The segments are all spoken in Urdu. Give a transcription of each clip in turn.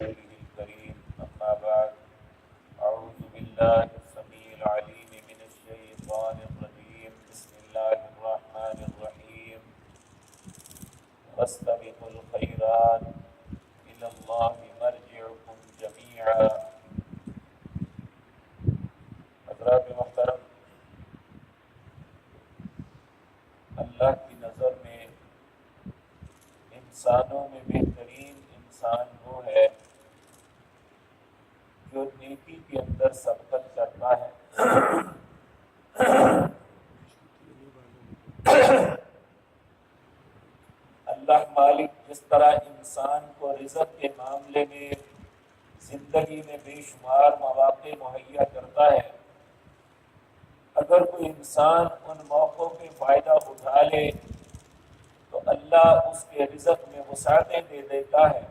الكريم أما بعد أعوذ بالله السميع العليم من الشيطان الرجيم بسم الله الرحمن الرحيم واستبقوا الخيرات إلى الله مرجعكم جميعا. حضرات محترم، اللہ کی نظر میں انسانوں میں بہترین انسان وہ ہے جو نیکی کے اندر سبقت کرتا ہے. اللہ مالک جس طرح انسان کو رزق کے معاملے میں زندگی میں بے شمار مواقع مہیا کرتا ہے، اگر کوئی انسان ان موقعوں کے فائدہ اٹھا لے تو اللہ اس کے رزق میں وسعتیں دے دیتا ہے.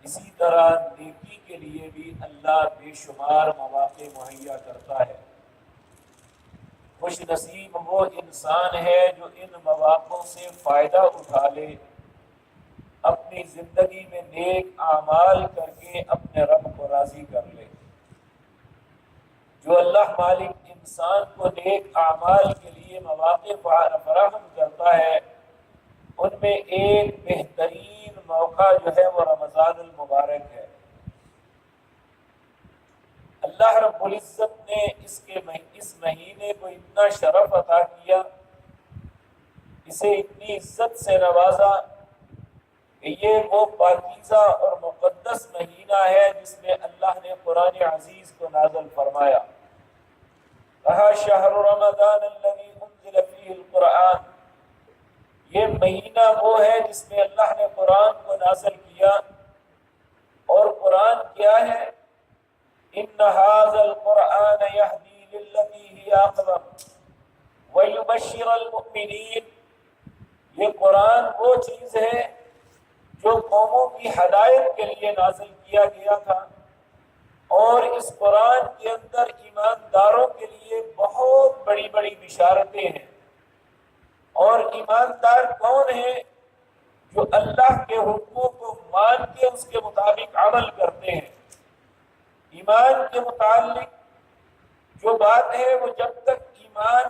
اسی طرح نیکی کے لیے بھی اللہ بے شمار مواقع مہیا کرتا ہے. خوش نصیب وہ انسان ہے جو ان مواقعوں سے فائدہ اٹھا لے، اپنی زندگی میں نیک اعمال کر کے اپنے رب کو راضی کر لے. جو اللہ مالک انسان کو نیک اعمال کے لیے مواقع فراہم کرتا ہے، ان میں ایک بہترین موقع جو ہے وہ رمضان المبارک ہے. اللہ رب العزت نے اس مہینے کو اتنا شرف عطا کیا، اسے اتنی عزت سے نوازا کہ یہ وہ پاکیزہ اور مقدس مہینہ ہے جس میں اللہ نے قرآن عزیز کو نازل فرمایا. کہا شہر رمضان الذی انزل فیہ القرآن، یہ مہینہ وہ ہے جس میں اللہ نے قرآن کو نازل کیا. اور قرآن کیا ہے؟ ان ھذا القرآن یہدی للتی ہی اقوم ویبشر المؤمنین، یہ قرآن وہ چیز ہے جو قوموں کی ہدایت کے لیے نازل کیا گیا تھا، اور اس قرآن کے اندر ایمانداروں کے لیے بہت بڑی بڑی بشارتیں ہیں. اور ایماندار کون ہیں؟ جو اللہ کے حکموں کو مان کے اس کے مطابق عمل کرتے ہیں. ایمان کے متعلق جو بات ہے وہ جب تک ایمان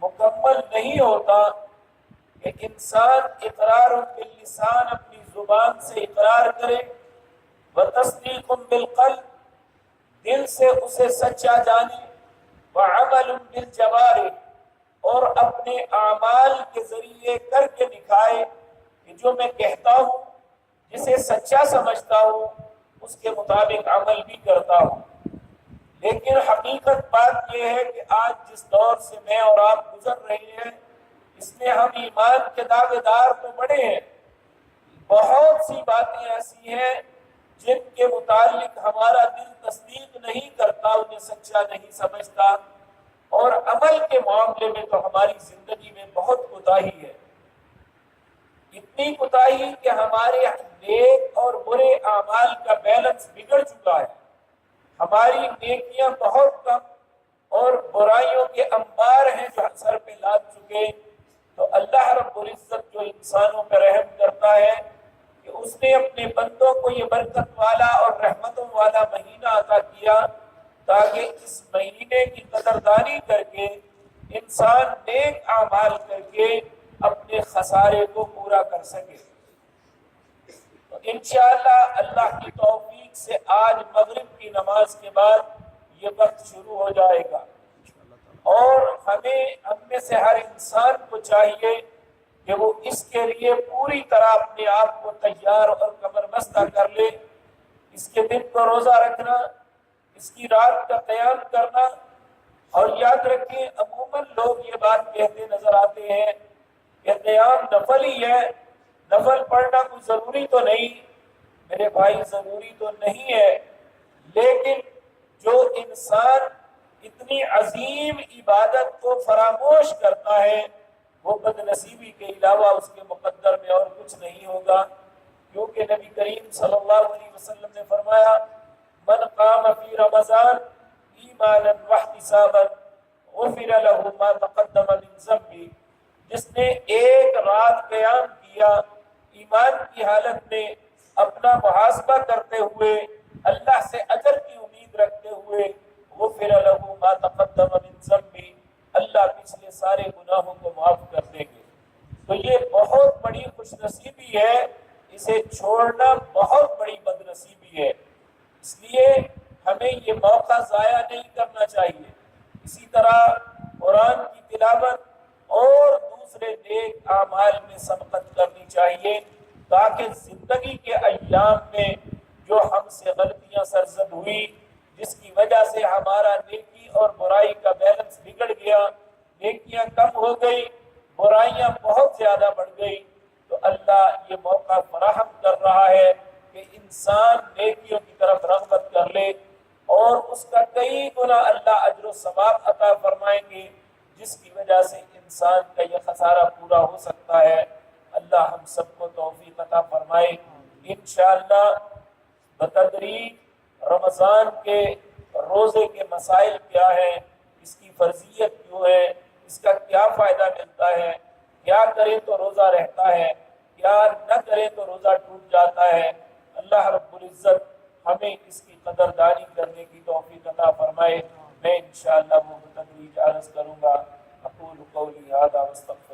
مکمل نہیں ہوتا کہ انسان اقرار باللسان اپنی زبان سے اقرار کرے، وتصدیق بالقلب دل سے اسے سچا جانے، وعمل بالجوارح اور اپنے اعمال کے ذریعے کر کے دکھائے کہ جو میں کہتا ہوں، جسے سچا سمجھتا ہوں، اس کے مطابق عمل بھی کرتا ہوں. لیکن حقیقت بات یہ ہے کہ آج جس دور سے میں اور آپ گزر رہے ہیں، اس میں ہم ایمان کے دعوے دار تو بڑے ہیں، بہت سی باتیں ایسی ہیں جن کے متعلق ہمارا دل تصدیق نہیں کرتا، انہیں سچا نہیں سمجھتا، اور عمل کے معاملے میں تو ہماری زندگی میں بہت کوتاہی ہے. اتنی کوتاہی کہ ہمارے نیک اور برے اعمال کا بیلنس بگڑ چکا ہے. ہماری نیکیاں بہت کم اور برائیوں کے انبار ہیں جو سر پہ لاد چکے. تو اللہ رب العزت جو انسانوں پہ رحم کرتا ہے کہ اس نے اپنے بندوں کو یہ برکت والا اور رحمتوں والا مہینہ عطا کیا تاکہ اس مہینے کی قدردانی کر کے انسان نیک اعمال کر کے اپنے خسارے کو پورا کر سکے. تو انشاءاللہ اللہ کی توفیق سے آج مغرب کی نماز کے بعد یہ وقت شروع ہو جائے گا، اور ہم میں سے ہر انسان کو چاہیے کہ وہ اس کے لیے پوری طرح اپنے آپ کو تیار اور کمر بستہ کر لے. اس کے دن کو روزہ رکھنا، اس کی رات کا قیام کرنا. اور یاد رکھیں عموماً لوگ یہ بات کہتے نظر آتے ہیں کہ قیام نفل ہی ہے، نفل پڑھنا کوئی ضروری تو نہیں. میرے بھائی ضروری تو نہیں ہے، لیکن جو انسان اتنی عظیم عبادت کو فراموش کرتا ہے وہ بد نصیبی کے علاوہ اس کے مقدر میں اور کچھ نہیں ہوگا. کیونکہ نبی کریم صلی اللہ علیہ وسلم نے فرمایا من قام فی رمضان ایمانا واحتسابا غفر له ما تقدم من ذنبه، جس نے ایک رات قیام کیا ایمان کی حالت میں اپنا محاسبہ کرتے ہوئے، اللہ سے اجر کی امید رکھتے ہوئے، غفر لہ ما تقدم من ذنبہ، اللہ پچھلے سارے گناہوں کو معاف کر دیں گے۔ تو یہ بہت بڑی خوش نصیبی ہے، اسے چھوڑنا بہت بڑی بد نصیبی ہے، اس لیے ہمیں یہ موقع ضائع نہیں کرنا چاہیے۔ اسی طرح قرآن کی تلاوت اور دوسرے نیک اعمال میں سبقت کرنی چاہیے، تاکہ زندگی کے ایام میں جو ہم سے غلطیاں سرزد ہوئی، جس کی وجہ سے ہمارا نیکی اور برائی کا بیلنس بگڑ گیا، نیکیاں کم ہو گئی، برائیاں بہت زیادہ بڑھ گئی، تو اللہ یہ موقع فراہم کر رہا ہے کہ انسان نیکیوں کی طرف رغبت کر لے، اور اس کا کئی گنا اللہ اجر و ثواب عطا فرمائیں گے، جس کی وجہ سے انسان کا یہ خسارہ پورا ہو سکتا ہے۔ اللہ ہم سب کو توفیق عطا فرمائے۔ انشاءاللہ بتدریج رمضان کے روزے کے مسائل کیا ہیں، اس کی فرضیت کیوں ہے، اس کا کیا فائدہ ملتا ہے، کیا کریں تو روزہ رہتا ہے، کیا نہ کریں تو روزہ ٹوٹ جاتا ہے، اللہ رب العزت ہمیں اس کی قدردانی کرنے کی توفیق عطا فرمائے۔ میں انشاءاللہ وہ بتدریج عرض کروں گا۔ اقول قولی ھذا واستغفر